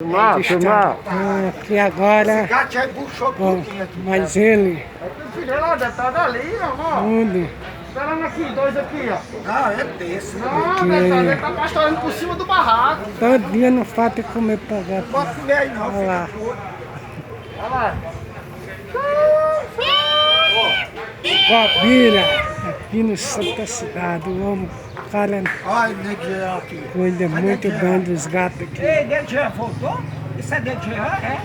Aqui agora, Gato já puxou tudinho aqui. mas ele, Filho, ela deve estar dali, irmão. onde? Esperando aqui, dois aqui, ó. Não, é desse. Não, Aqui. deve estar pastorando por cima do barraco. Todo dia não falta comer pra gato. Bota comer aí não, Olha lá. Olha lá. Cobira, aqui no centro da cidade, o homem, o cara Olha o Neguinho aqui. cuida muito bem dos gatos aqui. Ei, Neguinho voltou? Isso é Neguinho, é?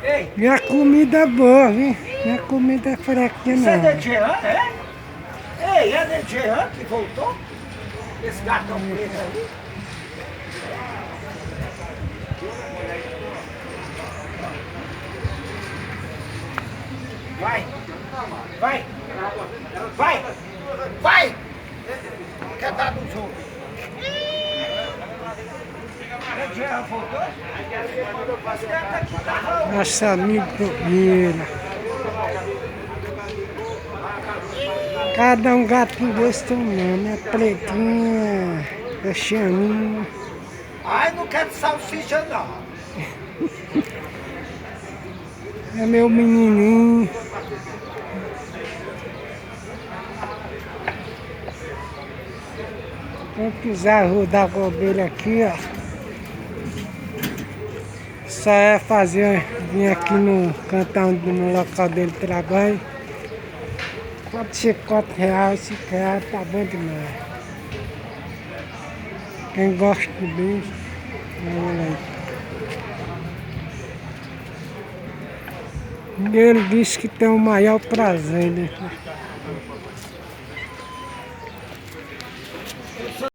Ei, Minha comida é boa, viu? Minha comida é fraquinha isso é não. Neguinho, é? Ei, é Neguinho que voltou? Esse gatão preto aí. Vai! Vai! Vai! Vai! Quer dar dos outros? Já voltou? Nosso amigo Cobira. Cada um gatinho desse tem um nome, é pretinha, é chaminho. Ai, não quero salsicha não. É meu menininho. Quem quiser rodar com a ovelha aqui, ó. Só é fazer, vir aqui no cantão, no local dele de trabalho. Pode ser R$4, R$5, tá bom demais. Quem gosta de bicho, olha aí. Ele disse que tem o maior prazer, né?